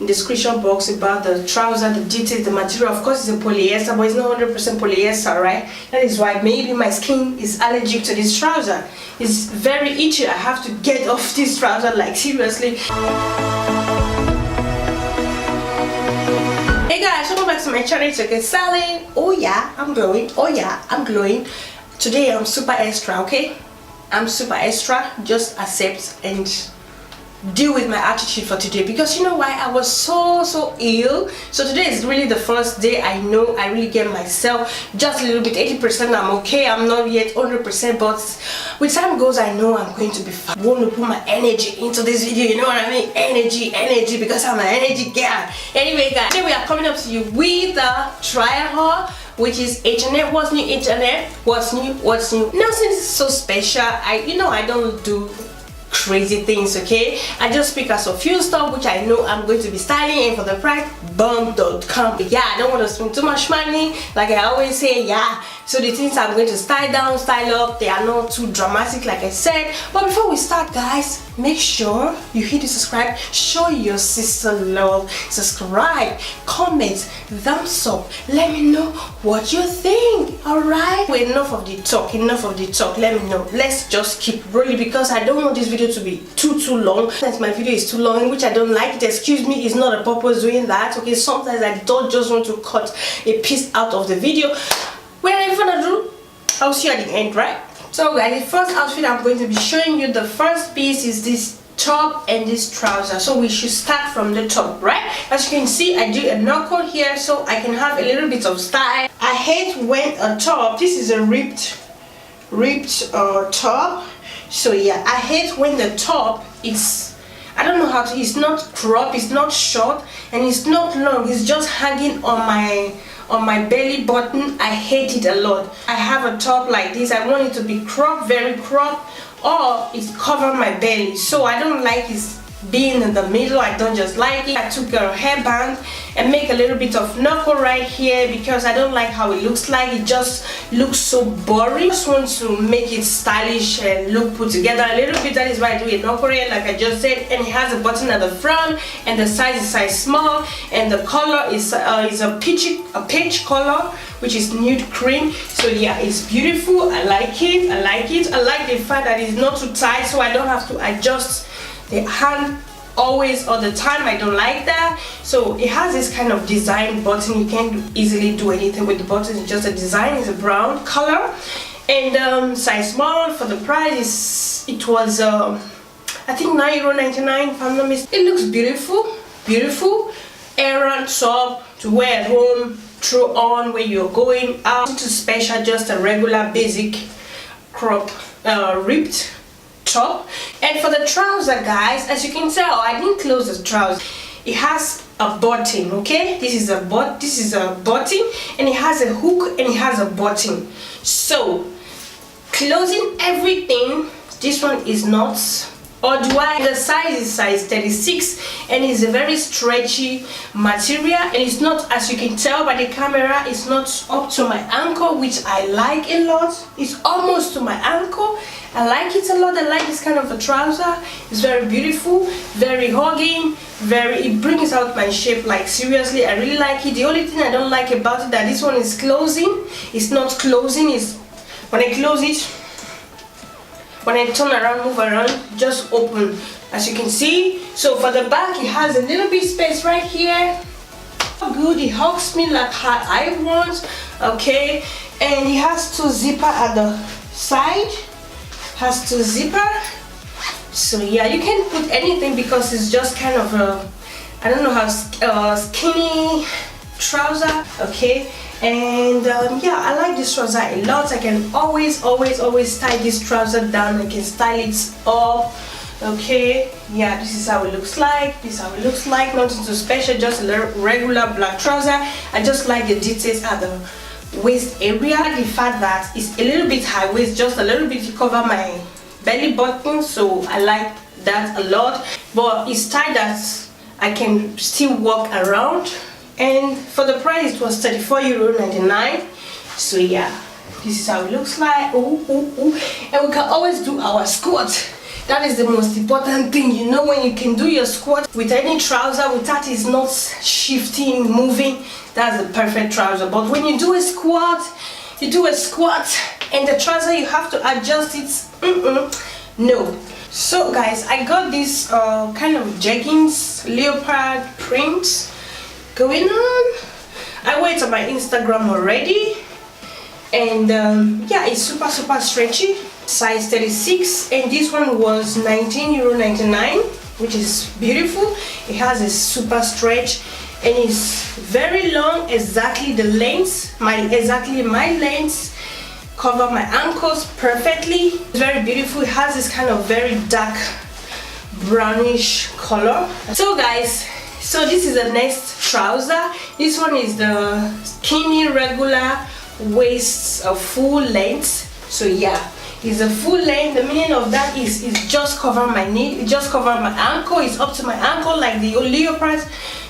description box about the trouser, the details, the material. Of course, it's a polyester, but it's not 100% polyester, right? That is why maybe my skin is allergic to this trouser. It's very itchy. I have to get off this trouser, like seriously. Hey guys, welcome back to my channel. It's okay, Sally. Oh yeah, I'm glowing. Oh yeah, I'm glowing. Today I'm super extra, okay? I'm super extra. Just accept and deal with my attitude for today, because you know why? I was so ill. So today is really the first day I know I really get myself just a little bit. 80% I'm okay. I'm not yet 100%, but with time goes I know I'm going to be fine. I want to put my energy into this video, you know what I mean? Energy, because I'm an energy girl. Anyway guys, today we are coming up to you with a trial haul, which is H&M. What's new, H&M? What's new? Nothing so special. I don't do crazy things, okay? I just pick up a few stuff which I know I'm going to be styling, and for the price, bomb.com. Yeah, I don't want to spend too much money, like I always say. Yeah, so the things I'm going to style down, style up, they are not too dramatic, like I said. But before we start guys, make sure you hit the subscribe, show your sister love, subscribe, comment, thumbs up, let me know what you think. All right, well, enough of the talk. Let me know. Let's just keep rolling, because I don't want this video to be too long. Since my video is too long, which I don't like it, excuse me, it's not a purpose doing that, okay? Sometimes I don't just want to cut a piece out of the video. Without further ado, I'll see you at the end, right? So guys, the first outfit I'm going to be showing you, the first piece is this top and this trouser. So we should start from the top, right? As you can see, I do a knuckle here so I can have a little bit of style. I hate when a top, this is a ripped top. So yeah, I hate when the top is, I don't know how to, it's not crop, it's not short, and it's not long, it's just hanging on my belly button. I hate it a lot. I have a top like this, I want it to be cropped, very cropped, or it's cover my belly. So I don't like it being in the middle. I don't just like it. I took a hairband and make a little bit of knuckle right here, because I don't like how it looks like. It just looks so boring. I just want to make it stylish and look put together a little bit. That is why I do a knuckle here, like I just said. And it has a button at the front, and the size is size small, and the color is a peach color, which is nude cream. So yeah, it's beautiful. I like it. I like the fact that it's not too tight, so I don't have to adjust the hand always all the time. I don't like that. So it has this kind of design button. You can't easily do anything with the button. It's just a design. It's a brown color, and size small. For the price, it was I think €9.99 if I'm not mistaken. It looks beautiful errand top to wear at home, throw on when you're going out. Too special, just a regular basic crop ripped top. And for the trouser guys, as you can tell, I didn't close the trouser. It has a button, okay? This is a button, and it has a hook, and it has a button. So closing everything, this one is not, or do I? The size is size 36, and it's a very stretchy material, and it's not, as you can tell by the camera, it's not up to my ankle, which I like a lot. It's almost to my ankle. I like it a lot. I like this kind of a trouser. It's very beautiful, very hugging, it brings out my shape, like seriously. I really like it. The only thing I don't like about it, that this one is closing. It's not closing. It's when I close it, when I turn around, move around, just open, as you can see. So for the back, it has a little bit space right here. Good, it hugs me like how I want, okay? And it has two zipper at the side. Has two zipper. So yeah, you can put anything, because it's just kind of a, I don't know how, skinny trouser, okay? And yeah, I like this trouser a lot. I can always style this trouser down. I can style it up, okay? Yeah, this is how it looks like. Nothing too special, just a regular black trouser. I just like the details at the waist area. The fact that it's a little bit high waist, just a little bit to cover my belly button, so I like that a lot. But it's tight that I can still walk around. And for the price, it was €34.99. So yeah, this is how it looks like. And we can always do our squat. That is the most important thing. You know, when you can do your squat with any trouser without it's not shifting, moving, that's the perfect trouser. But when you do a squat, and the trouser you have to adjust it. No. So guys, I got this kind of jeggings leopard print going on. I wear it on my Instagram already, and yeah, it's super stretchy, size 36, and this one was €19.99, which is beautiful. It has a super stretch and it's very long, exactly the length, exactly my length, cover my ankles perfectly. It's very beautiful. It has this kind of very dark brownish color. So guys, so this is the next trouser. This one is the skinny regular waist full length. So yeah, it's a full length. The meaning of that is it just cover my knee, it just cover my ankle. It's up to my ankle like the leopard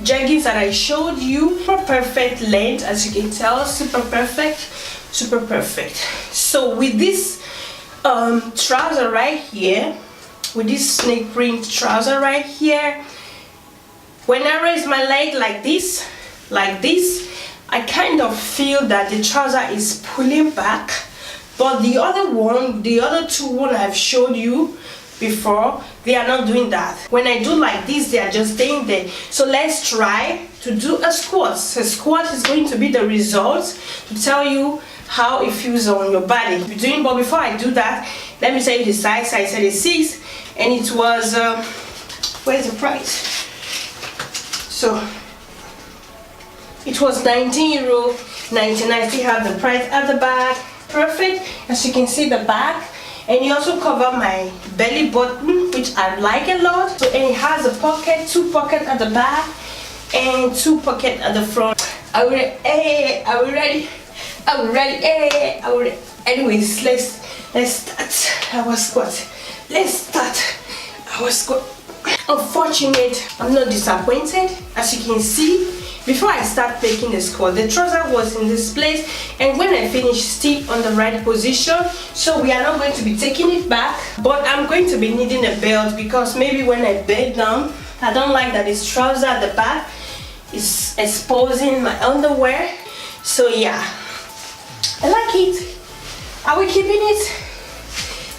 jeggings that I showed you. Super perfect length, as you can tell. Super perfect. So with this trouser right here, with this snake print trouser right here, when I raise my leg like this, I kind of feel that the trouser is pulling back. But the other two ones I've showed you before, they are not doing that. When I do like this, they are just staying there. So let's try to do a squat. A squat is going to be the result to tell you how it feels on your body. But before I do that, let me tell you the size 36, and it was where's the price? So it was €19.99. Still have the price at the back. Perfect, as you can see the back, and you also cover my belly button, which I like a lot. So, and it has a pocket, 2 pockets at the back and 2 pockets at the front. Are we ready? Anyways, let's start our squat. Unfortunately, I'm not disappointed. As you can see, before I start making the squat, the trouser was in this place, and when I finished, still on the right position. So we are not going to be taking it back, but I'm going to be needing a belt, because maybe when I bend down, I don't like that this trouser at the back is exposing my underwear. So yeah, I like it. Are we keeping it?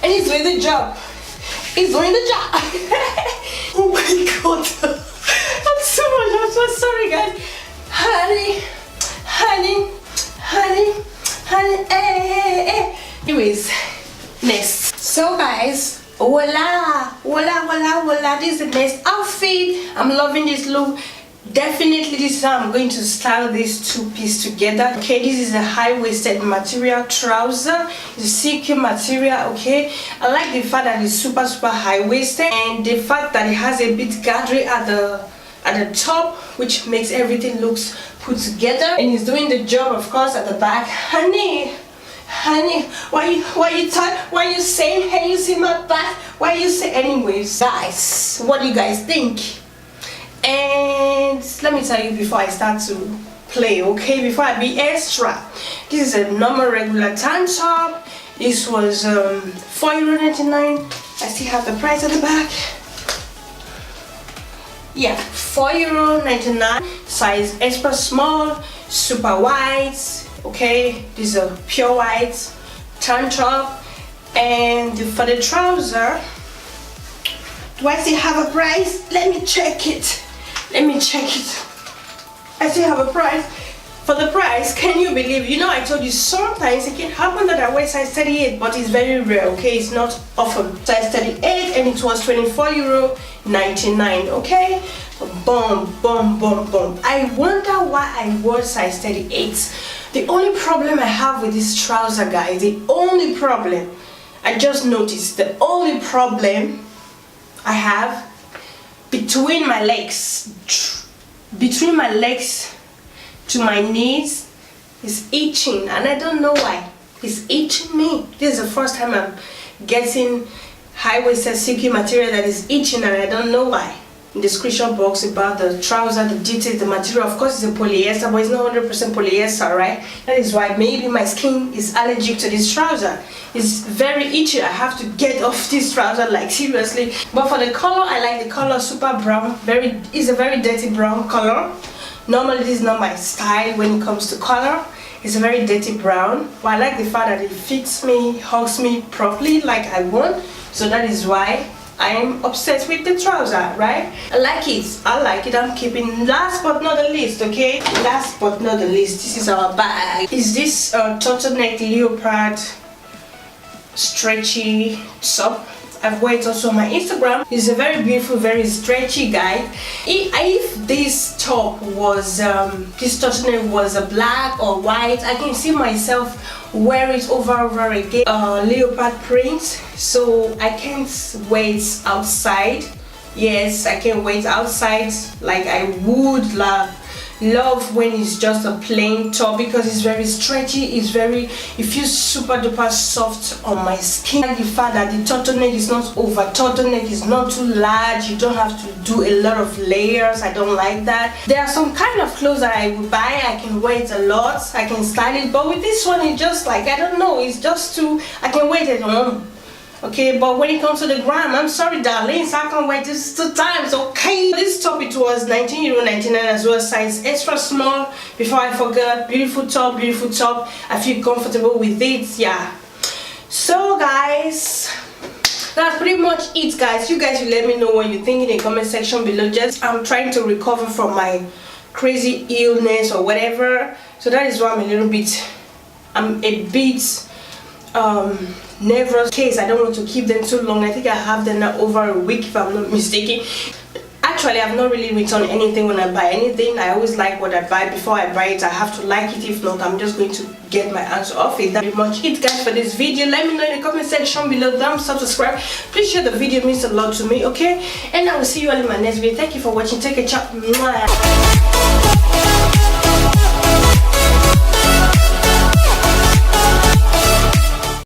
And it's doing the job. Oh my god. I'm so sorry guys. Honey, hey. Anyways, next. So guys, voila, this is the next outfit. I'm loving this look. Definitely this is how I'm going to style these two pieces together. Okay, this is a high-waisted material trouser. It's a silky material. Okay, I like the fact that it's super high-waisted, and the fact that it has a bit gathered at the top, which makes everything looks put together, and it's doing the job, of course, at the back. Honey, why you saying, hey, you see my back? Why you say? Anyways, guys, what do you guys think? And let me tell you before I start to play, okay, before I be extra, this is a normal regular tank top. This was €4.99. I still have the price at the back. Yeah, €4.99, size extra small, super white. Okay, this is a pure white tank top. And for the trouser, do I still have a price? Let me check it. I still have a price. For the price, can you believe? You know, I told you sometimes it can happen that I wear size 38, but it's very rare. Okay, it's not often. Size 38, and it was €24.99. Okay, boom. I wonder why I wore size 38. The only problem I have with this trouser, guys, I just noticed, the only problem I have between my legs to my knees is itching, and I don't know why it's itching me. This is the first time I'm getting high-waisted silky material that is itching, and I don't know why. in the description box about the trouser, the details, the material. Of course, it's a polyester, but it's not 100% polyester, right? That is why maybe my skin is allergic to this trouser. It's very itchy. I have to get off this trouser, like seriously. But for the color, I like the color super brown. It's a very dirty brown color. Normally, this is not my style when it comes to color. It's a very dirty brown, but I like the fact that it fits me, hugs me properly like I want. So that is why I'm obsessed with the trouser, right? I like it. I'm keeping. Last but not the least, okay? Last but not the least, this is our bag. Is this turtleneck leopard stretchy top. I've worn it also on my Instagram. It's a very beautiful, very stretchy guy. If this top was, this turtleneck was a black or white, I can see myself wear it over again. Leopard print, so I can't wait outside. Yes, I can wait outside like I would love when it's just a plain top, because it's very stretchy, it feels super duper soft on my skin. And the fact that the turtleneck is not over, turtleneck is not too large, you don't have to do a lot of layers. I don't like that. There are some kind of clothes that I would buy, I can wear it a lot, I can style it, but with this one it's just like, I don't know, it's just too, I can wear it at home. Okay, but when it comes to the gram, I'm sorry darlings, I can wear this 2 times, okay? This top, it was €19.99 as well, size extra small. Before I forget, beautiful top, I feel comfortable with it, yeah. So guys, that's pretty much it guys. You guys will let me know what you think in the comment section below. I'm trying to recover from my crazy illness or whatever, so that is why I'm a bit nervous. Case I don't want to keep them too long. I think I have them now over a week if I'm not mistaken. Actually, I've not really returned anything when I buy anything. I always like what I buy. Before I buy it, I have to like it. If not, I'm just going to get my hands off it. That's pretty much it guys for this video. Let me know in the comment section below. Thumbs up, subscribe. Please share the video, it means a lot to me, okay? And I will see you all in my next video. Thank you for watching. Take a chat.